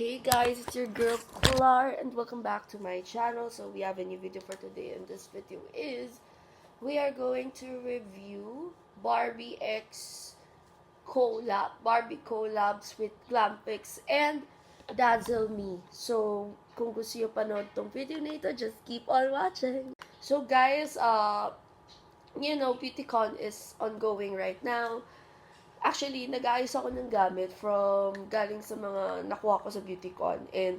Hey guys, it's your girl Clar and welcome back to my channel. So we have a new video for today, and this video is we are going to review Barbie collabs with Glampix and Dazzle Me. So kung gusto niyo panood tong video na ito, just keep on watching. So guys, BeautyCon is ongoing right now. Actually, nag-aayos ako ng gamit galing sa mga nakuha ko sa BeautyCon, and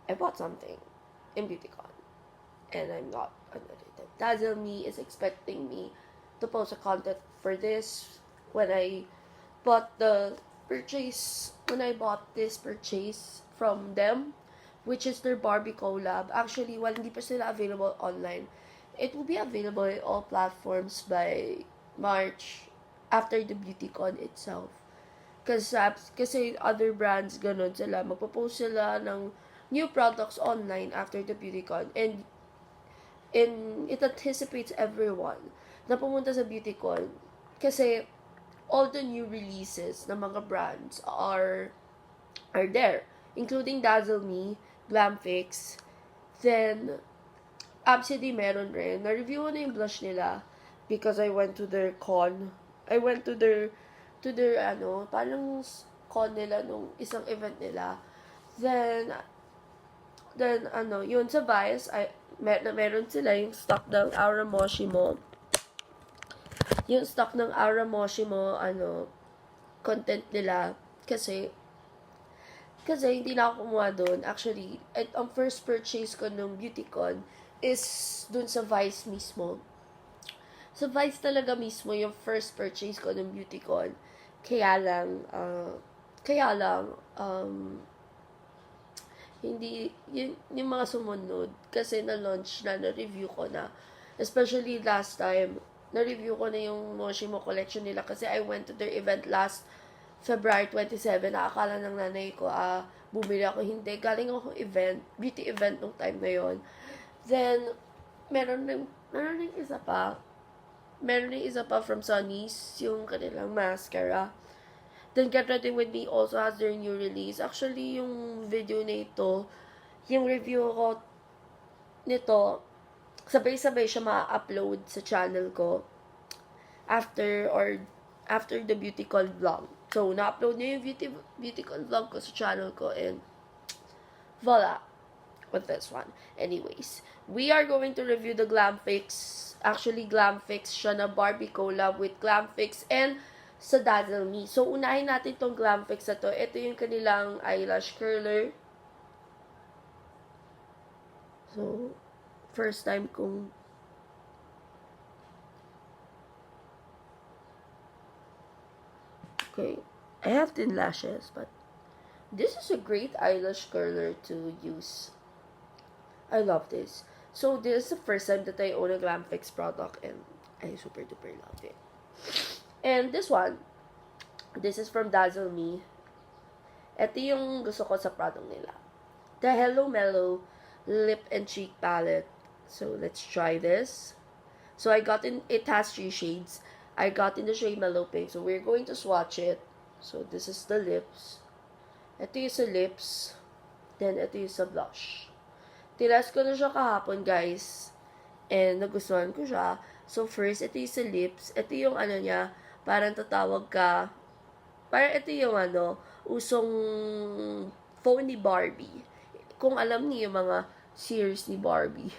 I bought something in BeautyCon and I'm not unrelated. Dazzle Me is expecting me to post a content for this when I bought this purchase from them, which is their Barbie collab. Actually, while hindi pa sila available online, it will be available in all platforms by March after the BeautyCon itself. Kasi other brands, ganun sila. Magpo-post sila ng new products online after the BeautyCon. And it anticipates everyone na pumunta sa BeautyCon. Kasi all the new releases ng mga brands are there. Including Dazzle Me, Glampix, then Absidy meron rin. Na-review ko na yung blush nila because I went to their con. I went to their parang con nila nung isang event nila. Then yun sa Vice, meron sila yung stock ng Aura Moshimo. Yung stock ng Aura Moshimo, content nila. Kasi hindi na ako kumuha doon. Actually, ang first purchase ko nung BeautyCon is dun sa Vice mismo. Sa Vice talaga mismo yung first purchase ko ng BeautyCon. Kaya lang, hindi, yung mga sumunod, kasi na-launch na-review ko na. Especially last time, na-review ko na yung Moshimo collection nila kasi I went to their event last February 27. Nakakala ng nanay ko, bumili ako. Hindi, galing ako beauty event nung time na yon. Then, meron rin isa pa. Meron din isa pa from Sunny's, yung kanilang mascara. Then, Get Ready With Me also has their new release. Actually, yung video na ito, yung review ko nito, sabay-sabay siya ma-upload sa channel ko after the BeautyCon vlog. So, na-upload niya yung BeautyCon vlog ko sa channel ko, and voila, with this one. Anyways, we are going to review the Glampix. Actually, Glampix siya na Barbie collab with Glampix and sa Dazzle Me. So, unahin natin tong Glampix na to. Ito yung kanilang eyelash curler. So, first time kong okay. I have thin lashes, but this is a great eyelash curler to use. I love this. So, this is the first time that I own a Glampix product, and I super duper love it. And this is from Dazzle Me. Ito yung gusto ko sa product nila. The Hello Mellow Lip and Cheek Palette. So, let's try this. So, it has 3 shades. I got in the shade Mellow Pink. So, we're going to swatch it. So, this is the lips. Ito yung sa lips. Then, ito yung sa blush. Tilas ko na siya kahapon, guys. And nagustuhan ko siya. So, first, ito yung sa lips. Ito yung niya, parang tatawag ka. Parang ito yung usong phone ni Barbie. Kung alam niyo yung mga series ni Barbie.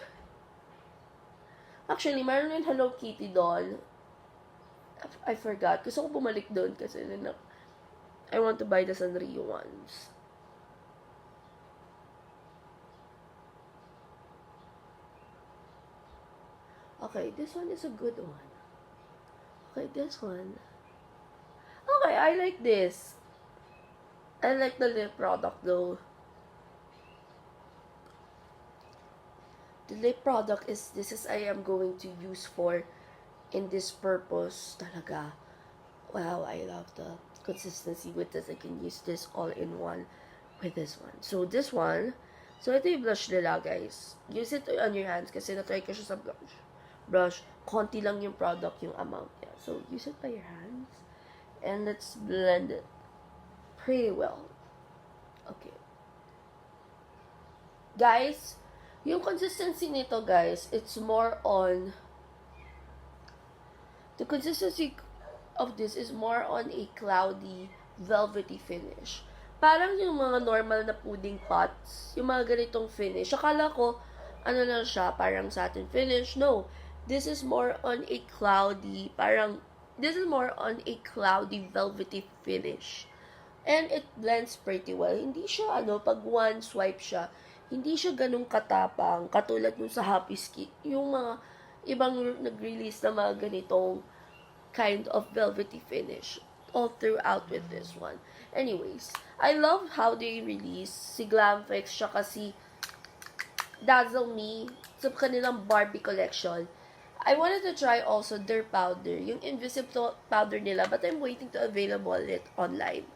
Actually, mayroon yung Hello Kitty doll. I forgot. Gusto ko bumalik doon kasi I want to buy the Sanrio ones. Okay, this one is a good one. Okay, this one. Okay, I like this. I like the lip product though. The lip product I am going to use for in this purpose talaga. Wow, I love the consistency with this. I can use this all in one with this one. So, this one, so ito yung blush nila, guys. Use it on your hands kasi na-try ko siya sa brush. Konti lang yung product, yung amount niya. So, use it by your hands. And let's blend it pretty well. Guys, yung consistency nito, guys, it's more on, the consistency of this is more on a cloudy, velvety finish. Parang yung mga normal na pudding pots, yung mga ganitong finish. Akala ko, ano lang siya, parang satin finish. No, this is more on a cloudy, velvety finish. And it blends pretty well. Hindi siya, pag one swipe siya, hindi siya ganun katapang, katulad nung sa Happy Skin. Yung mga ibang nag-release na mga ganitong kind of velvety finish all throughout with this one. Anyways, I love how they release si Glamfix siya kasi Dazzle Me sa kanilang Barbie collection. I wanted to try also their powder, yung invisible powder nila, but I'm waiting to available it online.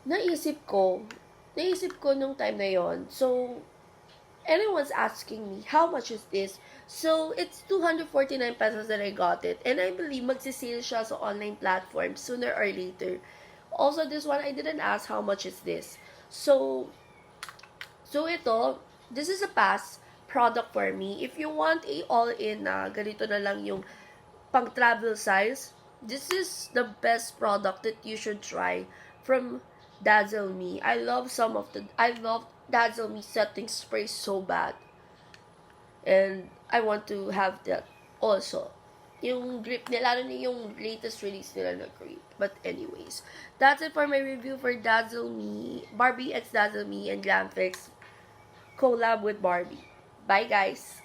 Naisip ko nung time na yon. So, anyone's asking me, how much is this? So, it's 249 pesos that I got it. And I believe magsisale siya sa online platform sooner or later. Also, this one, I didn't ask how much is this. So this is a pass product for me. If you want a all-in na ganito na lang yung pang-travel size, this is the best product that you should try from Dazzle Me. I love Dazzle Me setting spray so bad. And I want to have that also. Yung grip nila, lalo na yung latest release nila na grip. But anyways, that's it for my review for Dazzle Me, Barbie x Dazzle Me and Glamfix collab with Barbie. Bye guys!